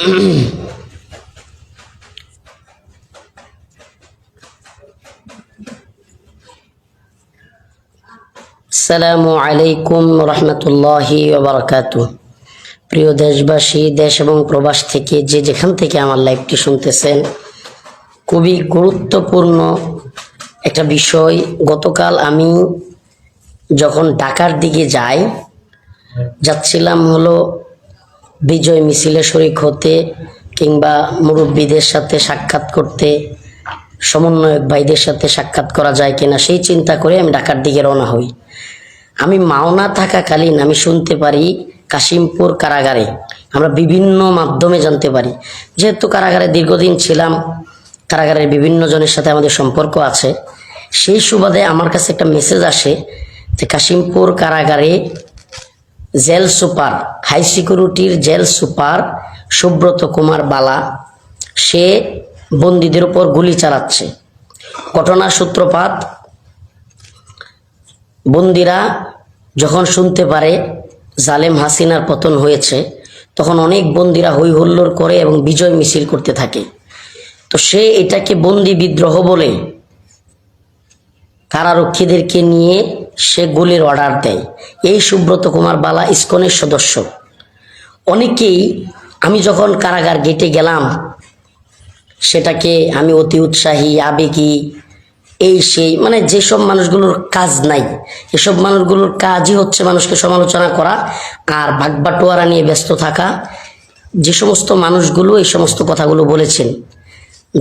আসসালামু আলাইকুম রহমতুল্লাহি ওয়া বারাকাতুহু। প্রিয় দেশবাসী, দেশ এবং প্রবাস থেকে যে যেখান থেকে আমার লাইভটি শুনতেছেন, খুবই গুরুত্বপূর্ণ একটা বিষয়। গতকাল আমি যখন ঢাকার দিকে যাচ্ছিলাম হলো বিজয় মিছিলে শরিক হতে কিংবা মুরব্বীদের সাথে সাক্ষাৎ করতে, সমন্বয়ক ভাইদের সাথে সাক্ষাৎ করা যায় কিনা সেই চিন্তা করে আমি ঢাকার দিকে রওনা হই। আমি মাওনা থাকাকালীন আমি শুনতে পারি কাশিমপুর কারাগারে, আমরা বিভিন্ন মাধ্যমে জানতে পারি, যেহেতু কারাগারে দীর্ঘদিন ছিলাম, কারাগারের বিভিন্ন জনের সাথে আমাদের সম্পর্ক আছে, সেই সুবাদে আমার কাছে একটা মেসেজ আসে যে কাশিমপুর কারাগারে জেল সুপার, হাই সিকিউরিটির জেল সুপার সুব্রত কুমার বালা সে বন্দীদের উপর গুলি চালাচ্ছে। ঘটনার সূত্রপাত, বন্দীরা যখন শুনতে পারে জালেম হাসিনার পতন হয়েছে, তখন অনেক বন্দীরা হই হুল্লোড় করে এবং বিজয় মিছিল করতে থাকে। তো সে এটাকে বন্দি বিদ্রোহ বলে কারারক্ষীদেরকে নিয়ে সে গুলির অর্ডার দেয়। এই সুব্রত কুমার বালা ইসকনের সদস্য। অনেকেই, আমি যখন কারাগার গেটে গেলাম সেটাকে আমি অতি উৎসাহী, আবেগী, এই সেই, মানে যেসব মানুষগুলোর কাজ নাই, এসব মানুষগুলোর কাজই হচ্ছে মানুষকে সমালোচনা করা আর ভাগবাটোয়ারা নিয়ে ব্যস্ত থাকা। যে সমস্ত মানুষগুলো এই সমস্ত কথাগুলো বলেছেন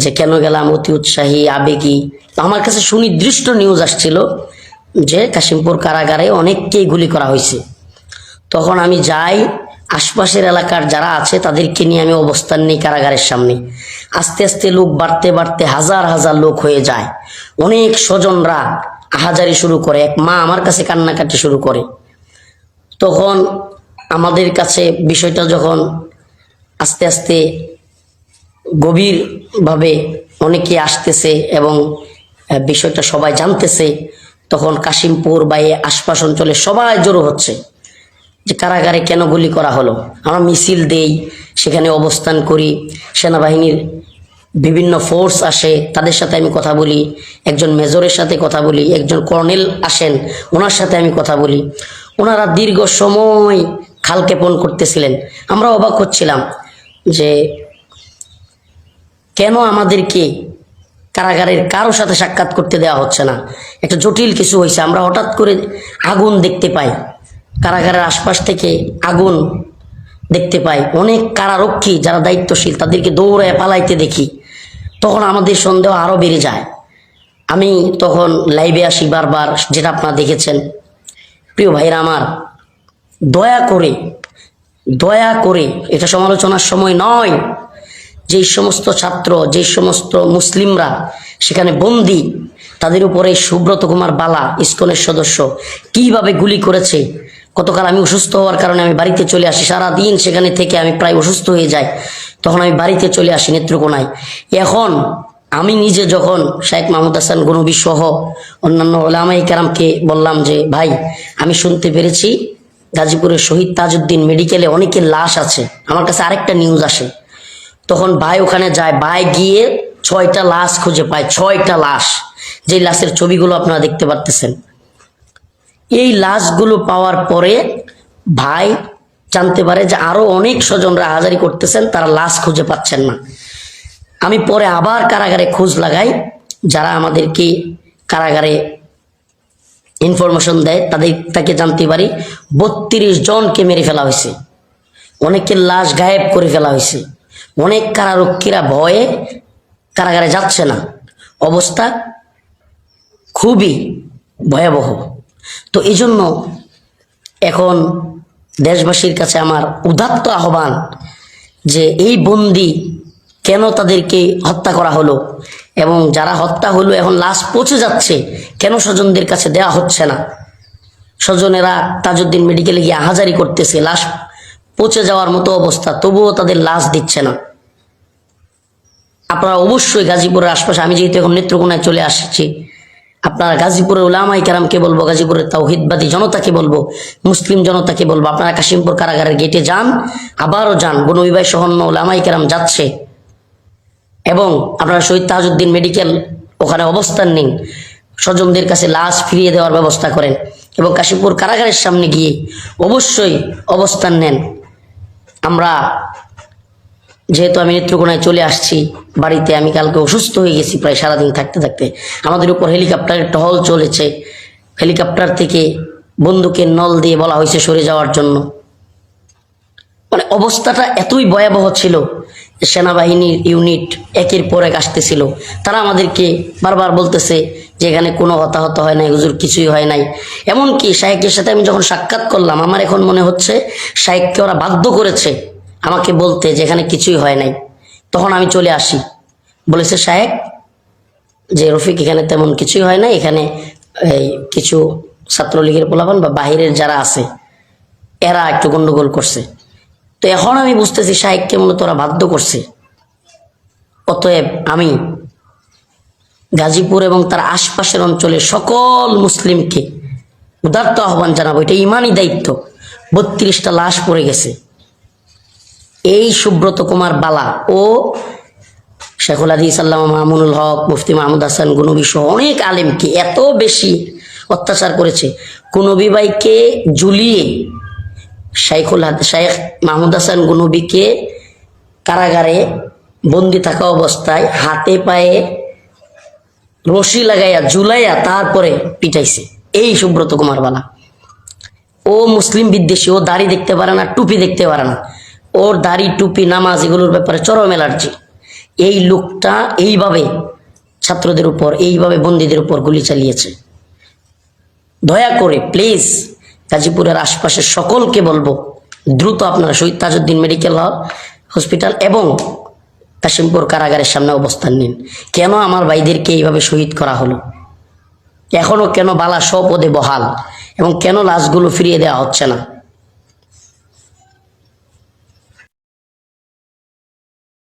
যে কেন গেলাম অতি উৎসাহী, আবেগী, আমার কাছে সুনির্দিষ্ট নিউজ আসছিল যে কাশিমপুর কারাগারে অনেককেই গুলি করা হয়েছে। তখন আমি যাই, আশপাশের এলাকার যারা আছে তাদেরকে নিয়ে আমি অবস্থান নিই কারাগারের সামনে। আস্তে আস্তে লোক বাড়তে বাড়তে হাজার হাজার লোক হয়ে যায়। অনেক স্বজনরা আহাজারি শুরু করে, এক মা আমার কাছে কান্নাকাটি শুরু করে। তখন আমাদের কাছে বিষয়টা যখন আস্তে আস্তে গভীরভাবে অনেকে আসতেছে এবং বিষয়টা সবাই জানতেছে, তখন কাশিমপুর বা এই আশপাশ অঞ্চলে সবাই জড়ো হচ্ছে যে কারাগারে কেন গুলি করা হলো। আমরা মিছিল দেই, সেখানে অবস্থান করি, সেনাবাহিনীর বিভিন্ন ফোর্স আসে, তাদের সাথে আমি কথা বলি, একজন মেজরের সাথে কথা বলি, একজন কর্নেল আসেন, ওনার সাথে আমি কথা বলি। ওনারা দীর্ঘ সময় খালক্ষেপণ করতেছিলেন। আমরা অবাক হচ্ছিলাম যে কেন আমাদেরকে কারাগারের কারোর সাথে সাক্ষাৎ করতে দেওয়া হচ্ছে না। একটা জটিল কিছু হয়েছে। আমরা হঠাৎ করে আগুন দেখতে পাই, কারাগারের আশপাশ থেকে আগুন দেখতে পাই, অনেক কারারক্ষী যারা দায়িত্বশীল তাদেরকে দৌড়ায় পালাইতে দেখি। তখন আমাদের সন্দেহ আরও বেড়ে যায়। আমি তখন লাইভে আসি বারবার, যেটা আপনারা দেখেছেন। প্রিয় ভাইরা আমার, দয়া করে এটা সমালোচনার সময় নয়। যেই সমস্ত ছাত্র, যেই সমস্ত মুসলিমরা সেখানে বন্দী, তাদের উপরে সুব্রত কুমার বালা ইসকনের সদস্য কিভাবে গুলি করেছে। গতকাল আমি অসুস্থ হওয়ার কারণে আমি বাড়িতে চলে আসি। সারাদিন সেখানে থেকে আমি প্রায় অসুস্থ হয়ে যাই। তখন আমি বাড়িতে চলে আসি নেত্রকোনায়। এখন আমি নিজে যখন শেখ মাহমুদ হাসান গনবী সহ অন্যান্য ওলামায়ে কেরামকে বললাম যে ভাই, আমি শুনতে পেরেছি গাজীপুরের শহীদ তাজউদ্দিন মেডিকেলে অনেকের লাশ আছে, আমার কাছে আরেকটা নিউজ আসে। তখন ভাই ওখানে যায়, ভাই গিয়ে 6টা লাশ খুঁজে পায়। 6টা লাশ, যে লাশের ছবিগুলো আপনারা দেখতে পারতেছেন। এই লাশগুলো পাওয়ার পরে ভাই জানতে পারে যে আরো অনেক স্বজনরা হাজারি করতেছেন, তারা লাশ খুঁজে পাচ্ছেন না। আমি পরে আবার কারাগারে খোঁজ লাগাই, যারা আমাদেরকে কারাগারে ইনফরমেশন দেয় তাকে জানতে পারি 32 জনকে মেরে ফেলা হয়েছে, অনেকের লাশ গায়েব করে ফেলা হয়েছে। অনেক কারারক্ষীরা ভয়ে কারাগারে যাচ্ছে না। অবস্থা খুবই ভয়াবহ। তো এই জন্য এখন দেশবাসীর কাছে আমার উদাত্ত আহ্বান যে এই বন্দি কেন তাদেরকে হত্যা করা হলো, এবং যারা হত্যা হলো এখন লাশ পচে যাচ্ছে, কেন স্বজনদের কাছে দেওয়া হচ্ছে না। স্বজনেরা তাজউদ্দিন মেডিকেলে গিয়ে আহাজারি করতেছে, লাশ পচে যাওয়ার মতো অবস্থা, তবুও তাদের লাশ দিচ্ছে না। আপনারা অবশ্যই গাজীপুরের আশপাশে, আমি যেহেতু এখন নেত্রকোনায় চলে আসছি, আপনারা গাজীপুরের উলামায়ে কেরামকে বলবো, গাজীপুরের তাওহীদবাদী জনতাকে বলবো, মুসলিম জনতাকে বলবো, আপনারা কাশিমপুর কারাগারের গেটে যান, আবারও যান, গনবী ভাই সহ অন্য উলামায়ে কেরাম যাচ্ছে। এবং আপনারা শহীদ তাজউদ্দিন মেডিকেল ওখানে অবস্থান নিন, স্বজনদের কাছে লাশ ফিরিয়ে দেওয়ার ব্যবস্থা করেন এবং কাশিমপুর কারাগারের সামনে গিয়ে অবশ্যই অবস্থান নেন। আমরা যেহেতু আমি নেত্রকোনায় চলে আসছি বাড়িতে, আমি কালকে অসুস্থ হয়ে গেছি প্রায় সারাদিন থাকতে থাকতে, আমাদের উপর হেলিকপ্টারের টহল চলেছে, হেলিকপ্টার থেকে বন্দুকের নল দিয়ে বলা হয়েছে সরে যাওয়ার জন্য। মানে অবস্থাটা এতই ভয়াবহ ছিল, সেনাবাহিনীর ইউনিট একের পর এক আসতেছিল, তারা আমাদেরকে বারবার বলতেছে যে এখানে কোনো হতাহত হয় নাই হুজুর, কিছুই হয় নাই। এমনকি শায়েকের সাথে আমি যখন সাক্ষাৎ করলাম, আমার এখন মনে হচ্ছে শায়েককে ওরা বাধ্য করেছে আমাকে বলতে যে এখানে কিছুই হয় নাই। তখন আমি চলে আসি, বলেছে শায়েক যে রফিক এখানে তেমন কিছুই হয় না, এখানে এই কিছু ছাত্রলীগের পোলাপান বা বাহিরের যারা আছে এরা একটু গন্ডগোল করছে। তো এখন আমি বুঝতেছি শায়েককে মূলত ওরা বাধ্য করছে। অতএব আমি গাজীপুর এবং তার আশপাশের অঞ্চলের সকল মুসলিমকে উদারত আহ্বান জানাবো, এটা ইমানি দায়িত্ব। 32টা লাশ পড়ে গেছে। এই সুব্রত কুমার বালা ও শেখুল হাদিস আল্লামা মামুনুল হক, মুফতি মাহমুদ হাসান গনবী সহ অনেক আলেমকে এত বেশি অত্যাচার করেছে। গনবী ভাইকে ঝুলিয়ে শেখ মাহমুদ হাসান গনবীকে কারাগারে বন্দি থাকা অবস্থায় হাতে পায়ে রশি লাগাইয়া ঝুলাইয়া তারপরে পিটাইছে এই সুব্রত কুমার বালা। ও মুসলিম বিদ্বেষী, ও দাড়ি দেখতে পারে না, টুপি দেখতে পারে না, ওর দাড়ি টুপি নামাজ এগুলোর ব্যাপারে চরম অ্যালার্জি। এই লোকটা এইভাবে ছাত্রদের উপর, এইভাবে বন্দীদের উপর গুলি চালিয়েছে। দয়া করে প্লিজ গাজীপুরের আশপাশের সকলকে বলবো, দ্রুত আপনারা শহীদ তাজউদ্দিন মেডিকেল হসপিটাল এবং কাশিমপুর কারাগারের সামনে অবস্থান নিন। কেন আমার ভাইদেরকে এইভাবে শহীদ করা হলো, এখনো কেন বালা স্বপদে বহাল, এবং কেন লাশগুলো ফিরিয়ে দেওয়া হচ্ছে না?